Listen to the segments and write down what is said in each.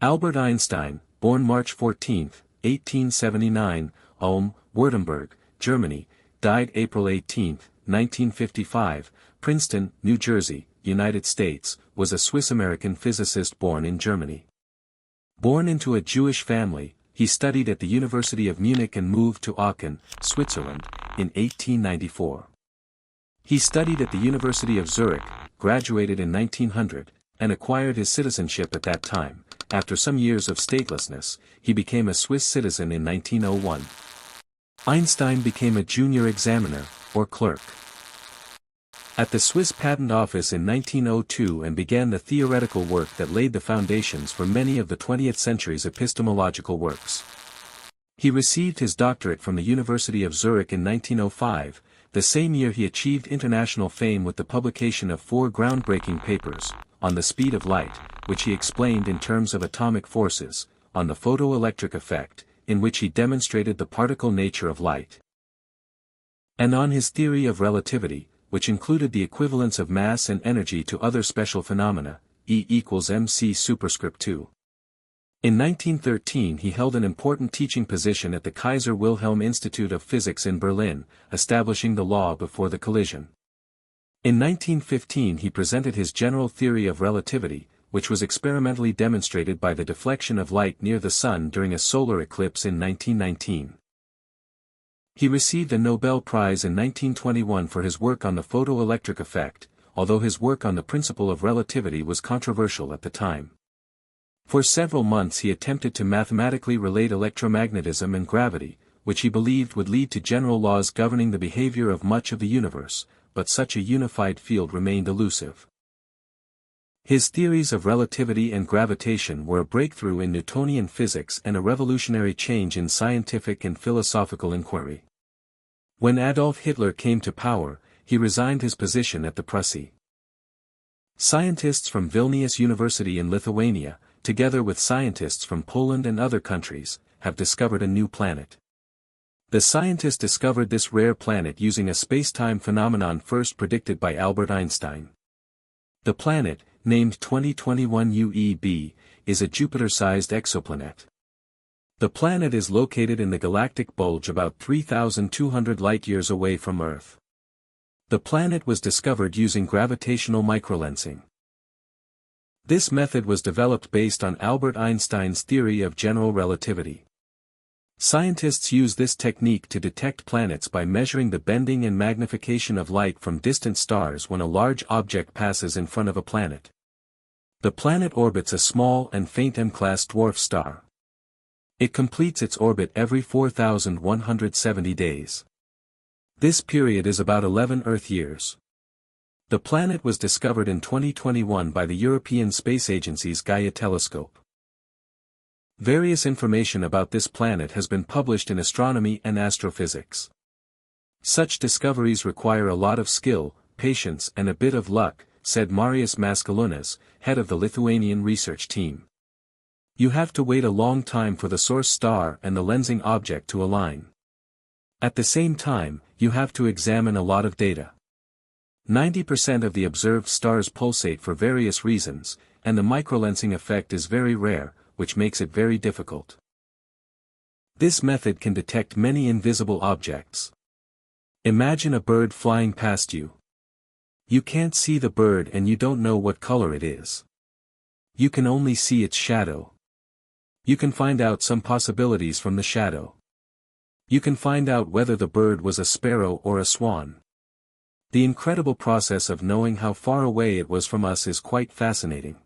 Albert Einstein, born March 14, 1879, Ulm, Württemberg, Germany, died April 18, 1955, Princeton, New Jersey, United States, was a Swiss-American physicist born in Germany. Born into a Jewish family, he studied at the University of Munich and moved to Aachen, Switzerland, in 1894. He studied at the University of Zurich, graduated in 1900, and acquired his citizenship at that time. After some years of statelessness, he became a Swiss citizen in 1901. Einstein became a junior examiner, or clerk, at the Swiss Patent Office in 1902 and began the theoretical work that laid the foundations for many of the 20th century's epistemological works. He received his doctorate from the University of Zurich in 1905, the same year he achieved international fame with the publication of 4 groundbreaking papers, on the speed of light, which he explained in terms of atomic forces, on the photoelectric effect, in which he demonstrated the particle nature of light, and on his theory of relativity, which included the equivalence of mass and energy to other special phenomena, E equals mc superscript 2. In 1913 he held an important teaching position at the Kaiser Wilhelm Institute of Physics in Berlin, establishing the law before the collision. In 1915 he presented his general theory of relativity, which was experimentally demonstrated by the deflection of light near the Sun during a solar eclipse in 1919. He received a Nobel Prize in 1921 for his work on the photoelectric effect, although his work on the principle of relativity was controversial at the time. For several months he attempted to mathematically relate electromagnetism and gravity, which he believed would lead to general laws governing the behavior of much of the universe, but such a unified field remained elusive. His theories of relativity and gravitation were a breakthrough in Newtonian physics and a revolutionary change in scientific and philosophical inquiry. When Adolf Hitler came to power, he resigned his position at the Prusy. Scientists from Vilnius University in Lithuania, together with scientists from Poland and other countries, have discovered a new planet. The scientists discovered this rare planet using a space-time phenomenon first predicted by Albert Einstein. The planet, named 2021 UEB, is a Jupiter-sized exoplanet. The planet is located in the galactic bulge about 3,200 light-years away from Earth. The planet was discovered using gravitational microlensing. This method was developed based on Albert Einstein's theory of general relativity. Scientists use this technique to detect planets by measuring the bending and magnification of light from distant stars when a large object passes in front of a planet. The planet orbits a small and faint M-class dwarf star. It completes its orbit every 4,170 days. This period is about 11 Earth years. The planet was discovered in 2021 by the European Space Agency's Gaia telescope. Various information about this planet has been published in astronomy and astrophysics. Such discoveries require a lot of skill, patience and a bit of luck, said Marius Maskalunas, head of the Lithuanian research team. You have to wait a long time for the source star and the lensing object to align. At the same time, you have to examine a lot of data. 90% of the observed stars pulsate for various reasons, and the microlensing effect is very rare, which makes it very difficult. This method can detect many invisible objects. Imagine a bird flying past you. You can't see the bird and you don't know what color it is. You can only see its shadow. You can find out some possibilities from the shadow. You can find out whether the bird was a sparrow or a swan. The incredible process of knowing how far away it was from us is quite fascinating.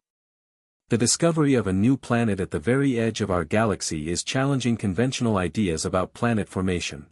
The discovery of a new planet at the very edge of our galaxy is challenging conventional ideas about planet formation.